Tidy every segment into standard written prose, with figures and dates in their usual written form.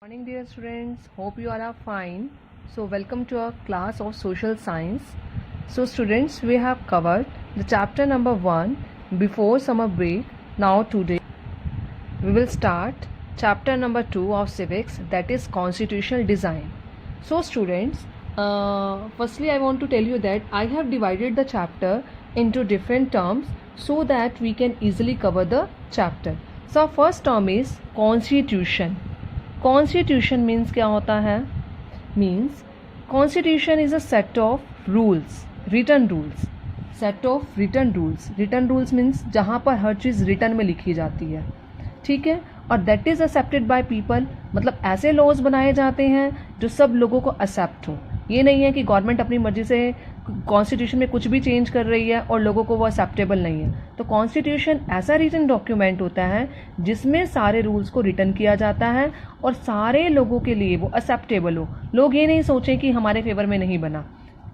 Morning dear students, hope you all are fine. So welcome to our class of social science. So students, we have covered the chapter number 1 before summer break. Now today we will start chapter number 2 of civics, that is constitutional design. So students, firstly I want to tell you that I have divided the chapter into different terms so that we can easily cover the chapter. So our first term is constitution. Constitution means क्या होता है? Means constitution is a set of rules, written rules, set of written rules. Written rules means जहाँ पर हर चीज़ written में लिखी जाती है, ठीक है, और that is accepted by people. मतलब ऐसे लॉज बनाए जाते हैं जो सब लोगों को एक्सेप्ट हो. ये नहीं है कि गवर्नमेंट अपनी मर्जी से कॉन्स्टिट्यूशन में कुछ भी चेंज कर रही है और लोगों को वो एक्सेप्टेबल नहीं है. तो कॉन्स्टिट्यूशन ऐसा रिटन डॉक्यूमेंट होता है जिसमें सारे रूल्स को रिटन किया जाता है और सारे लोगों के लिए वो एक्सेप्टेबल हो. लोग ये नहीं सोचें कि हमारे फेवर में नहीं बना.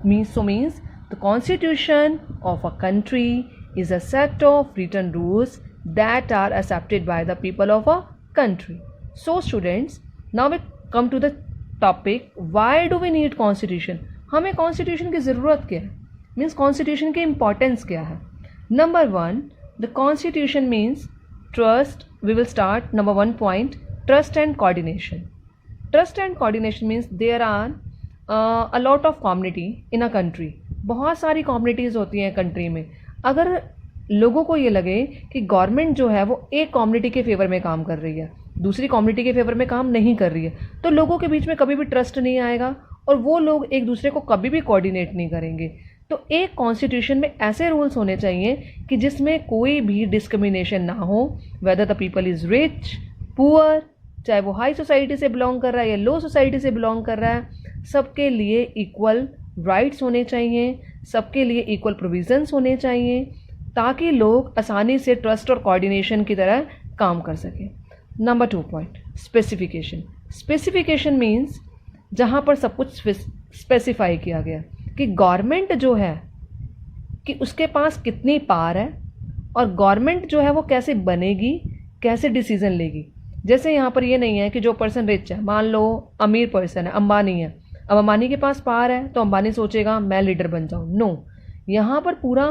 Means the constitution of a country is a set of written rules that are accepted by the people of a country. So students, now we come to the topic, why do we need constitution. हमें constitution की ज़रूरत क्या है? Means constitution की importance क्या है? Number 1, the constitution means trust. We will start number 1 point, trust and coordination. Trust and coordination means there are a lot of community in a country. बहुत सारी कम्युनिटीज़ होती हैं कंट्री में. अगर लोगों को ये लगे कि गवर्नमेंट जो है वो एक कम्युनिटी के फेवर में काम कर रही है, दूसरी कम्युनिटी के फेवर में काम नहीं कर रही है, तो लोगों के बीच में कभी भी ट्रस्ट नहीं आएगा और वो लोग एक दूसरे को कभी भी कोऑर्डिनेट नहीं करेंगे. तो एक कॉन्स्टिट्यूशन में ऐसे रूल्स होने चाहिए कि जिसमें कोई भी डिस्क्रिमिनेशन ना हो, whether the people is rich, poor, चाहे वो हाई सोसाइटी से बिलोंग कर रहा है या लो सोसाइटी से बिलोंग कर रहा है, सबके लिए इक्वल राइट्स होने चाहिए, सबके लिए इक्वल प्रोविजंस होने चाहिए, ताकि लोग आसानी से ट्रस्ट और कोऑर्डिनेशन की तरह काम कर सकें. Number 2 point, specification. Specification means जहाँ पर सब कुछ स्पेसिफाई किया गया कि गवर्नमेंट जो है कि उसके पास कितनी पावर है और गवर्नमेंट जो है वो कैसे बनेगी, कैसे डिसीजन लेगी. जैसे यहाँ पर ये नहीं है कि जो पर्सन रिच है, मान लो अमीर पर्सन है, अंबानी है, अब अंबानी के पास पावर है तो अंबानी सोचेगा मैं लीडर बन जाऊँ. नो, यहाँ पर पूरा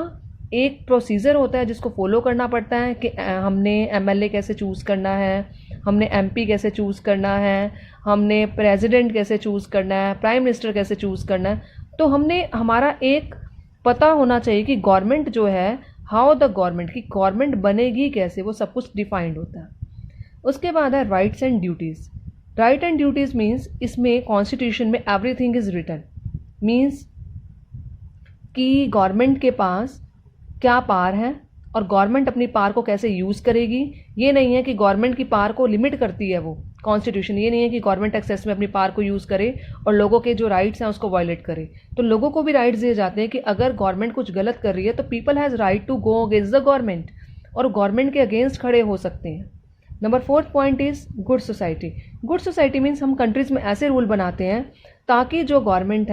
एक प्रोसीजर होता है जिसको फॉलो करना पड़ता है कि हमने एमएलए कैसे चूज़ करना है, हमने एमपी कैसे चूज़ करना है, हमने प्रेसिडेंट कैसे चूज़ करना है, प्राइम मिनिस्टर कैसे चूज़ करना है. तो हमने हमारा एक पता होना चाहिए कि गवर्नमेंट जो है, हाउ द गवर्नमेंट, की गवर्नमेंट बनेगी कैसे, वो सब कुछ डिफाइंड होता है. उसके बाद है rights and duties. Right and duties means इसमें कॉन्स्टिट्यूशन में एवरीथिंग इज़ रिटन. मीन्स कि गवर्नमेंट के पास क्या पावर है और गवर्नमेंट अपनी पावर को कैसे यूज़ करेगी. ये नहीं है कि गवर्नमेंट की पावर को लिमिट करती है वो कॉन्स्टिट्यूशन. ये नहीं है कि गवर्नमेंट एक्सेस में अपनी पावर को यूज़ करे और लोगों के जो राइट्स हैं उसको वायलेट करे. तो लोगों को भी राइट्स दिए जाते हैं कि अगर गवर्नमेंट कुछ गलत कर रही है तो people has right to go against the government और गवर्नमेंट के अगेंस्ट खड़े हो सकते हैं. Number 4 point is good society. Good society means हम कंट्रीज़ में ऐसे रूल बनाते हैं ताकि जो गवर्नमेंट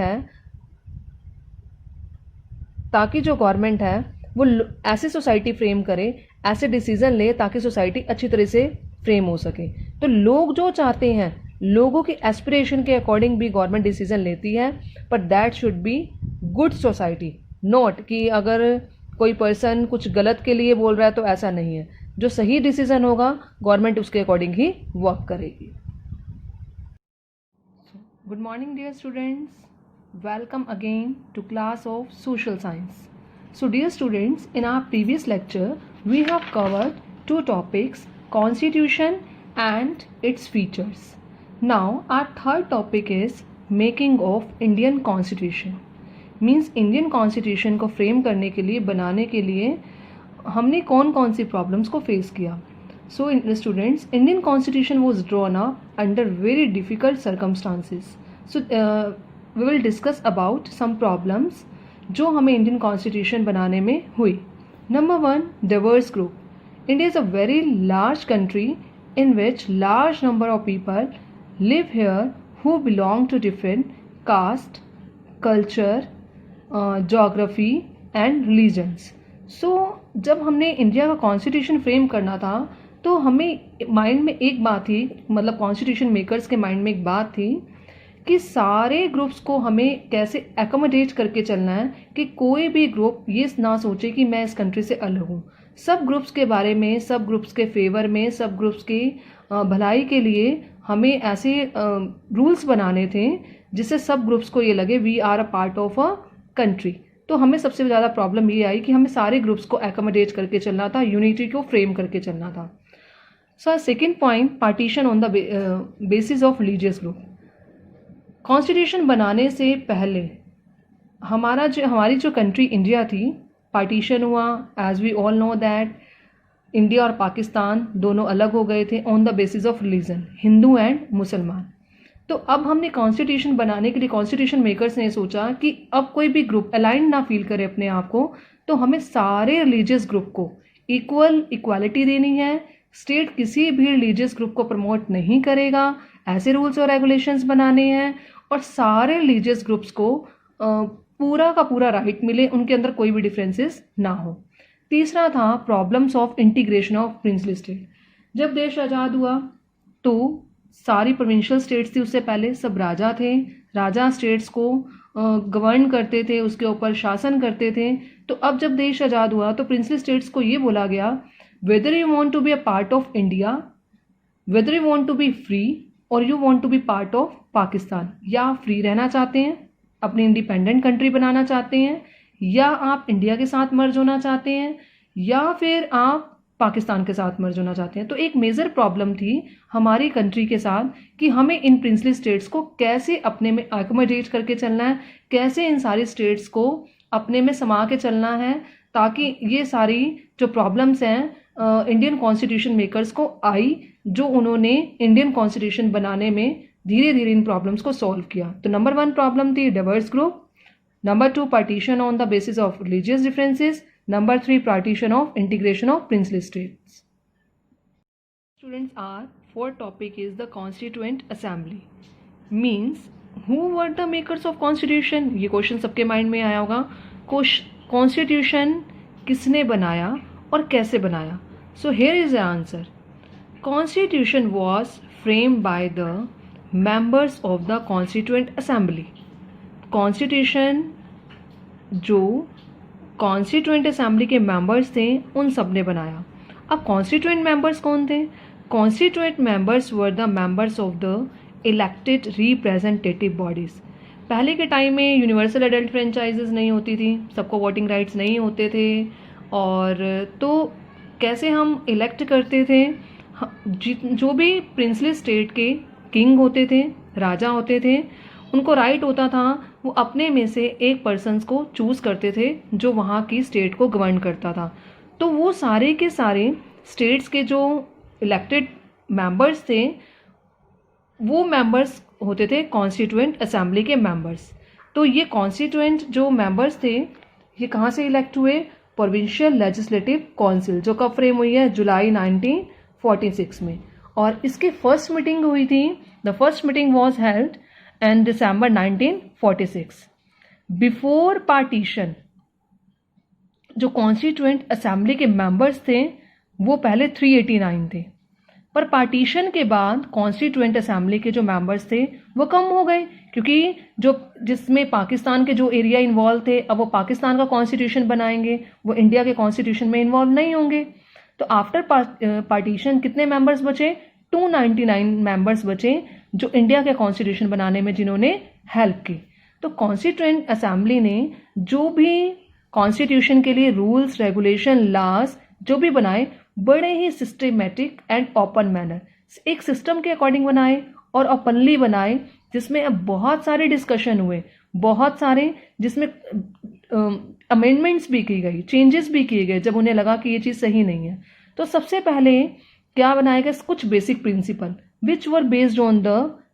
है वो ऐसे सोसाइटी फ्रेम करे, ऐसे डिसीजन ले ताकि सोसाइटी अच्छी तरह से फ्रेम हो सके. तो लोग जो चाहते हैं, लोगों की एस्पिरेशन के अकॉर्डिंग भी गवर्नमेंट डिसीजन लेती है, पर that should be good society. Not कि अगर कोई पर्सन कुछ गलत के लिए बोल रहा है तो ऐसा नहीं है. जो सही डिसीजन होगा गवर्नमेंट उसके अकॉर्डिंग ही वर्क करेगी. Good morning dear students, welcome again to class of social science. So dear students, in our previous lecture we have covered 2 topics, constitution and its features. Now our third topic is making of Indian constitution. Means Indian constitution को frame करने के लिए, बनाने के लिए हमने कौन कौन सी problems को face किया. So students, Indian constitution was drawn up under very difficult circumstances. So we will discuss about some problems जो हमें इंडियन कॉन्स्टिट्यूशन बनाने में हुई. Number 1, diverse group. India is a very large country in which large number of people live here who belong to different caste, culture, geography and religions. So जब हमने India का constitution frame करना था तो हमें माइंड में एक बात थी, मतलब कॉन्स्टिट्यूशन मेकर्स के माइंड में एक बात थी कि सारे ग्रुप्स को हमें कैसे एकोमोडेट करके चलना है कि कोई भी ग्रुप ये ना सोचे कि मैं इस कंट्री से अलग हूँ। सब ग्रुप्स के बारे में, सब ग्रुप्स के फेवर में, सब ग्रुप्स की भलाई के लिए हमें ऐसे रूल्स बनाने थे जिससे सब ग्रुप्स को ये लगे we are a part of a country. तो हमें सबसे ज़्यादा प्रॉब्लम ये आई कि हमें सारे ग्रुप्स को एकोमोडेट करके चलना था, यूनिटी को फ्रेम करके चलना था। So second point, partition on the basis of religious group. Constitution बनाने से पहले हमारी जो कंट्री इंडिया थी, पार्टीशन हुआ। As we all know that India और पाकिस्तान दोनों अलग हो गए थे on the basis of religion, Hindu and मुसलमान। तो अब हमने कॉन्स्टिट्यूशन बनाने के लिए कॉन्स्टिट्यूशन मेकर्स ने सोचा कि अब कोई भी ग्रुप अलाइन ना फील करे अपने आप को, तो हमें सारे रिलीजियस ग्रुप को इक्वालिटी देनी है। स्टेट किसी भी रिलीजियस ग्रुप को प्रमोट नहीं करेगा, ऐसे रूल्स और रेगुलेशंस बनाने हैं और सारे रिलीजियस ग्रुप्स को पूरा का पूरा राइट मिले, उनके अंदर कोई भी डिफरेंसेस ना हो। तीसरा था problems of integration of princely state. जब देश आज़ाद हुआ तो सारी प्रोविंशियल स्टेट्स थी, उससे पहले सब राजा थे, राजा स्टेट्स को गवर्न करते थे, उसके ऊपर शासन करते थे। तो अब जब देश आज़ाद हुआ तो प्रिंसली स्टेट्स को ये बोला गया whether you want to be a part of India, whether you want to be free और you want to be part of Pakistan, या आप फ्री रहना चाहते हैं, अपनी इंडिपेंडेंट कंट्री बनाना चाहते हैं, या आप इंडिया के साथ मर्ज होना चाहते हैं, या फिर आप पाकिस्तान के साथ मर्ज होना चाहते हैं। तो एक मेजर प्रॉब्लम थी हमारी कंट्री के साथ कि हमें इन प्रिंसली स्टेट्स को कैसे अपने में एकोमोडेट करके चलना है, कैसे इन सारी स्टेट्स को अपने में समा के चलना है, ताकि ये सारी जो प्रॉब्लम्स हैं इंडियन कॉन्स्टिट्यूशन मेकर्स को आई, जो उन्होंने इंडियन कॉन्स्टिट्यूशन बनाने में धीरे धीरे इन प्रॉब्लम्स को सॉल्व किया। तो नंबर 1 प्रॉब्लम थी diverse group, number 2 partition on the basis of religious differences, number 3 partition of integration of princely states. Students, our fourth topic is the constituent assembly. Means who were the makers of constitution. ये question सबके mind में आया होगा, constitution किसने बनाया और कैसे बनाया। So here is the answer, constitution was framed by the members of the constituent assembly. Constitution जो कॉन्स्टिट्यूएंट असेंबली के मेंबर्स थे उन सब ने बनाया। अब कॉन्स्टिट्यूएंट मेंबर्स कौन थे? Constituent members were the members of the elected representative bodies. पहले के टाइम में यूनिवर्सल एडल्ट फ्रेंचाइजेस नहीं होती थी, सबको वोटिंग राइट्स नहीं होते थे, और तो कैसे हम इलेक्ट करते थे? जो भी प्रिंसली स्टेट के किंग होते थे, राजा होते थे, उनको राइट होता था वो अपने में से एक पर्सन्स को चूज़ करते थे जो वहाँ की स्टेट को गवर्न करता था। तो वो सारे के सारे स्टेट्स के जो इलेक्टेड मेंबर्स थे वो मेंबर्स होते थे कॉन्स्टिट्यूएंट असेंबली के मेंबर्स। तो ये कॉन्स्टिट्यूएंट जो मेंबर्स थे ये कहाँ से इलेक्ट हुए? प्रोविंशियल लेजिस्लेटिव काउंसिल, जो कब फ्रेम हुई है? जुलाई 1946 में। और इसकी फर्स्ट मीटिंग हुई थी, the first meeting was held in December 1946। Before partition जो कॉन्स्टिट्यूएंट असेंबली के मेंबर्स थे वो पहले 389 थे, पर पार्टीशन के बाद कॉन्स्टिट्यूएंट असेंबली के जो मेंबर्स थे वो कम हो गए, क्योंकि जिसमें पाकिस्तान के जो एरिया इन्वॉल्व थे अब वो पाकिस्तान का कॉन्स्टिट्यूशन बनाएंगे, वो इंडिया के कॉन्स्टिट्यूशन में इन्वॉल्व नहीं होंगे। तो आफ्टर पार्टीशन कितने मेंबर्स बचे? 299 मेंबर्स बचे जो इंडिया के कॉन्स्टिट्यूशन बनाने में जिन्होंने हेल्प की। तो कॉन्स्टिट्यूएंट असेंबली ने जो भी कॉन्स्टिट्यूशन के लिए रूल्स, रेगुलेशन, लॉज जो भी बनाए बड़े ही सिस्टमेटिक एंड ओपन मैनर, एक सिस्टम के अकॉर्डिंग बनाए और ओपनली बनाए, जिसमें अब बहुत सारे डिस्कशन हुए, बहुत सारे जिसमें अमेंडमेंट्स भी की गई, चेंजेस भी किए गए जब उन्हें लगा कि ये चीज़ सही नहीं है। तो सबसे पहले क्या बनाया गया? कुछ basic principle which were based on the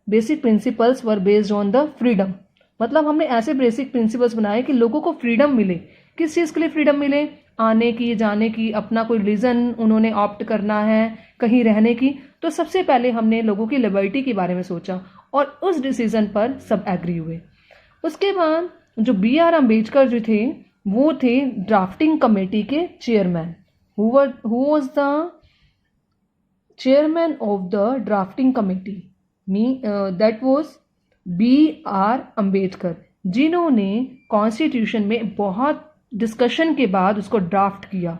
basic principles were based on the freedom. मतलब हमने ऐसे बेसिक प्रिंसिपल्स बनाए कि लोगों को फ्रीडम मिले। किस चीज़ के लिए फ्रीडम मिले? आने की, जाने की, अपना कोई रिलीजन उन्होंने ऑप्ट करना है, कहीं रहने की। तो सबसे पहले हमने लोगों की लिबर्टी के बारे में सोचा और उस डिसीजन पर सब एग्री हुए। उसके बाद जो BR अम्बेडकर जो थे वो थे ड्राफ्टिंग कमेटी के chairman, who was the chairman of the drafting committee that was B.R. Ambedkar, जिन्होंने कॉन्स्टिट्यूशन में बहुत डिस्कशन के बाद उसको ड्राफ्ट किया।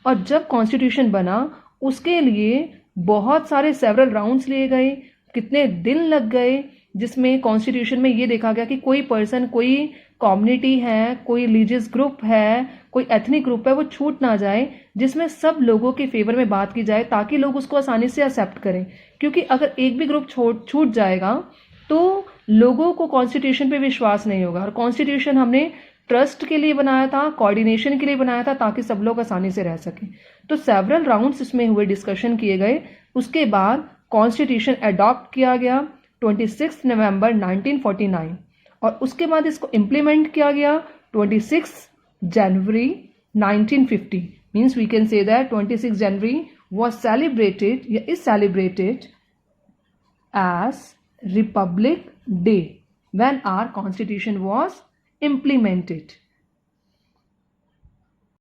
और जब कॉन्स्टिट्यूशन बना उसके लिए बहुत सारे सेवरल राउंड्स लिए गए, कितने दिन लग गए, जिसमें कॉन्स्टिट्यूशन में ये देखा गया कि कोई पर्सन, कोई कम्युनिटी है, कोई रिलीजियस ग्रुप है, कोई एथनिक ग्रुप है, वो छूट ना जाए, जिसमें सब लोगों के फेवर में बात की जाए ताकि लोग उसको आसानी से एक्सेप्ट करें। क्योंकि अगर एक भी ग्रुप छूट जाएगा तो लोगों को कॉन्स्टिट्यूशन पे विश्वास नहीं होगा। और कॉन्स्टिट्यूशन हमने ट्रस्ट के लिए बनाया था, कोऑर्डिनेशन के लिए बनाया था, ताकि सब लोग आसानी से रह सकें। तो सेवरल राउंड्स इसमें हुए, डिस्कशन किए गए। उसके बाद कॉन्स्टिट्यूशन अडॉप्ट किया गया 26 नवंबर 1949 और उसके बाद इसको इम्प्लीमेंट किया गया 26 जनवरी 1950। Means we can say that 26 January was celebrated या is celebrated as Republic Day when our constitution was implemented.